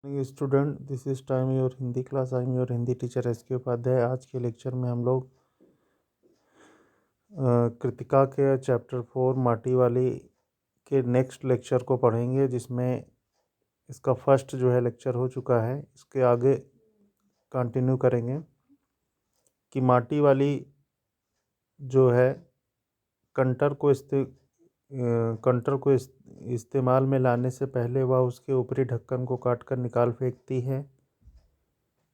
Student, this is time your Hindi class. I am your Hindi teacher S K. Upadhyay. आज के lecture में हम लोग कृतिका के चैप्टर 4 माटी वाली के नेक्स्ट लेक्चर को पढ़ेंगे, जिसमें इसका फर्स्ट जो है लेक्चर हो चुका है। इसके आगे कंटिन्यू करेंगे कि माटी वाली जो है कंटर को इस्तेमाल में लाने से पहले वह उसके ऊपरी ढक्कन को काटकर निकाल फेंकती है।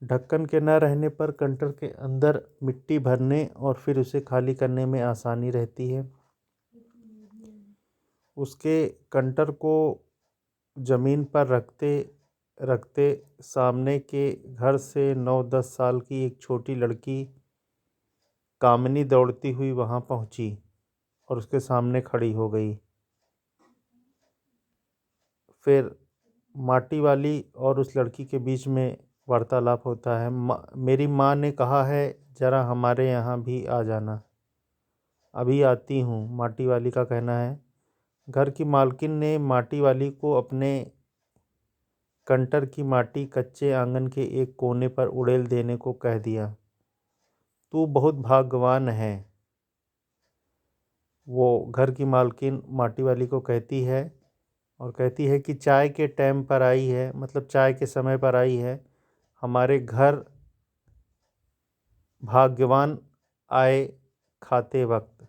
ढक्कन के न रहने पर कंटर के अंदर मिट्टी भरने और फिर उसे खाली करने में आसानी रहती है। उसके कंटर को ज़मीन पर रखते रखते सामने के घर से 9-10 साल की एक छोटी लड़की कामिनी दौड़ती हुई वहां पहुंची और उसके सामने खड़ी हो गई। फिर माटी वाली और उस लड़की के बीच में वार्तालाप होता है। मेरी माँ ने कहा है ज़रा हमारे यहाँ भी आ जाना। अभी आती हूँ, माटी वाली का कहना है। घर की मालकिन ने माटी वाली को अपने कंटर की माटी कच्चे आंगन के एक कोने पर उड़ेल देने को कह दिया। तू बहुत भाग्यवान है, वो घर की मालकिन माटी वाली को कहती है, और कहती है कि चाय के टाइम पर आई है, मतलब चाय के समय पर आई है। हमारे घर भाग्यवान आए खाते वक्त।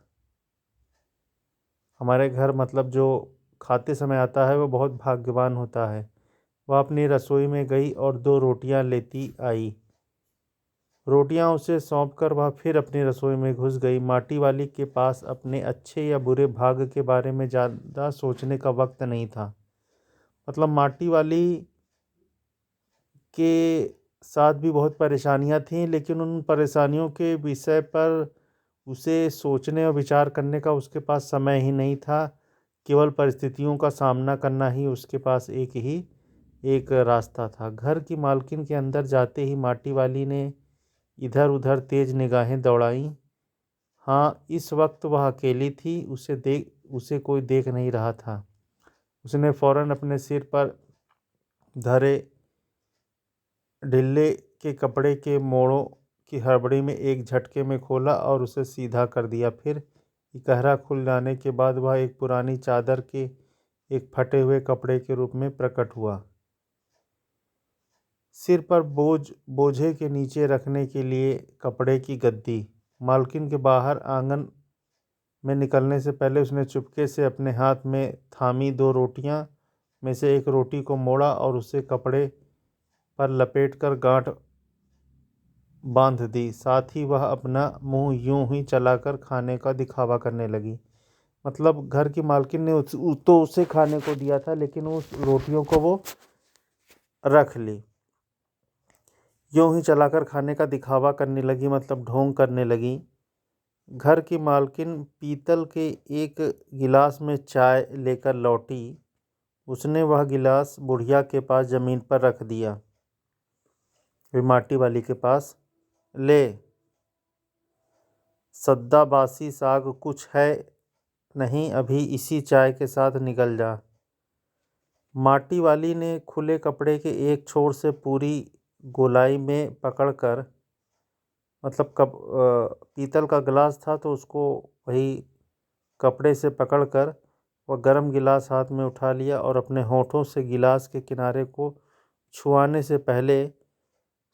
हमारे घर मतलब जो खाते समय आता है वो बहुत भाग्यवान होता है। वह अपनी रसोई में गई और 2 रोटियां लेती आई। रोटियां उसे सौंपकर वह फिर अपनी रसोई में घुस गई। माटी वाली के पास अपने अच्छे या बुरे भाग्य के बारे में ज़्यादा सोचने का वक्त नहीं था। मतलब माटी वाली के साथ भी बहुत परेशानियां थीं, लेकिन उन परेशानियों के विषय पर उसे सोचने और विचार करने का उसके पास समय ही नहीं था। केवल परिस्थितियों का सामना करना ही उसके पास एक रास्ता था। घर की मालकिन के अंदर जाते ही माटी वाली ने इधर उधर तेज निगाहें दौड़ाईं। हाँ, इस वक्त वह अकेली थी। उसे कोई देख नहीं रहा था। उसने फौरन अपने सिर पर धरे ढिल्ले के कपड़े के मोड़ों की हड़बड़ी में एक झटके में खोला और उसे सीधा कर दिया। फिर इकहरा खुल जाने के बाद वह एक पुरानी चादर के एक फटे हुए कपड़े के रूप में प्रकट हुआ। सिर पर बोझे के नीचे रखने के लिए कपड़े की गद्दी। मालकिन के बाहर आंगन में निकलने से पहले उसने चुपके से अपने हाथ में थामी 2 रोटियां में से एक रोटी को मोड़ा और उसे कपड़े पर लपेटकर गांठ बांध दी। साथ ही वह अपना मुंह यूं ही चलाकर खाने का दिखावा करने लगी। मतलब घर की मालकिन ने तो उसे खाने को दिया था, लेकिन उस रोटियों को वो रख ली। यूं ही चलाकर खाने का दिखावा करने लगी, मतलब ढोंग करने लगी। घर की मालकिन पीतल के एक गिलास में चाय लेकर लौटी। उसने वह गिलास बुढ़िया के पास ज़मीन पर रख दिया। वे माटी वाली के पास, ले, सद्दा बासी साग कुछ है नहीं, अभी इसी चाय के साथ निकल जा। माटी वाली ने खुले कपड़े के एक छोर से पूरी गोलाई में पकड़कर, मतलब पीतल का गिलास था तो उसको वही कपड़े से पकड़कर वह गर्म गिलास हाथ में उठा लिया और अपने होठों से गिलास के किनारे को छुआने से पहले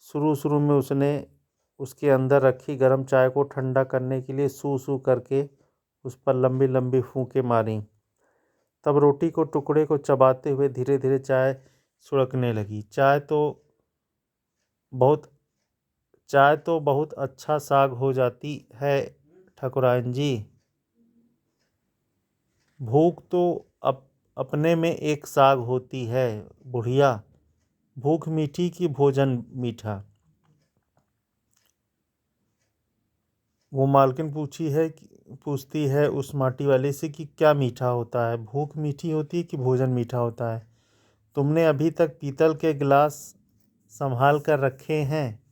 शुरू में उसने उसके अंदर रखी गर्म चाय को ठंडा करने के लिए सूं सूं करके उस पर लंबी लंबी फूंकें मारी। तब रोटी को टुकड़े को चबाते हुए धीरे धीरे चाय सुड़कने लगी। चाय तो बहुत अच्छा साग हो जाती है ठकुराइन जी। भूख तो अपने में एक साग होती है बुढ़िया। भूख मीठी की भोजन मीठा। वो मालकिन पूछती है उस माटी वाले से कि क्या मीठा होता है, भूख मीठी होती है कि भोजन मीठा होता है? तुमने अभी तक पीतल के गिलास संभाल कर रखे हैं?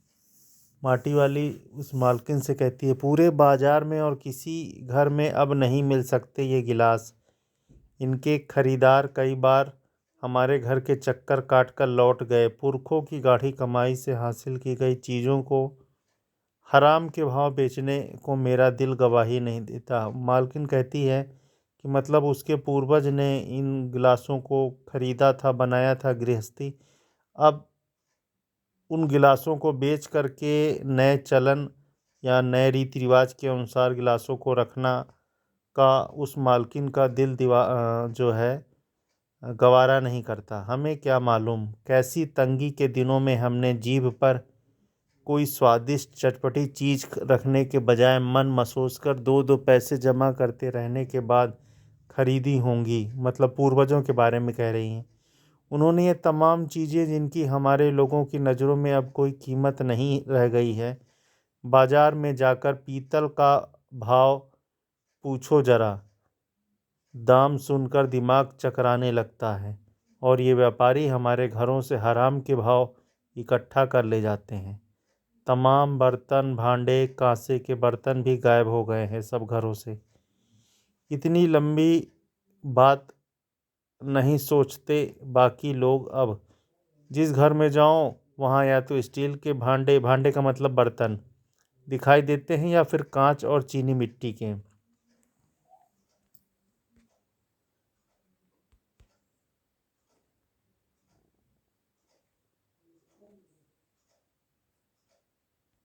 माटी वाली उस मालकिन से कहती है, पूरे बाजार में और किसी घर में अब नहीं मिल सकते ये गिलास। इनके खरीदार कई बार हमारे घर के चक्कर काट कर लौट गए। पुरखों की गाढ़ी कमाई से हासिल की गई चीज़ों को हराम के भाव बेचने को मेरा दिल गवाही नहीं देता। मालकिन कहती है कि मतलब उसके पूर्वज ने इन गिलासों को खरीदा था, बनाया था गृहस्थी। अब उन गिलासों को बेच करके नए चलन या नए रीति रिवाज के अनुसार गिलासों को रखना का उस मालकिन का दिल जो है गवारा नहीं करता। हमें क्या मालूम कैसी तंगी के दिनों में हमने जीभ पर कोई स्वादिष्ट चटपटी चीज़ रखने के बजाय मन मसोस कर दो दो पैसे जमा करते रहने के बाद खरीदी होंगी। मतलब पूर्वजों के बारे में कह रही हैं। उन्होंने ये तमाम चीज़ें जिनकी हमारे लोगों की नज़रों में अब कोई कीमत नहीं रह गई है, बाजार में जाकर पीतल का भाव पूछो जरा, दाम सुनकर दिमाग चकराने लगता है। और ये व्यापारी हमारे घरों से हराम के भाव इकट्ठा कर ले जाते हैं। तमाम बर्तन भांडे कांसे के बर्तन भी गायब हो गए हैं सब घरों से। इतनी लंबी बात नहीं सोचते बाकी लोग। अब जिस घर में जाओ वहाँ या तो स्टील के भांडे, भांडे का मतलब बर्तन, दिखाई देते हैं या फिर कांच और चीनी मिट्टी के।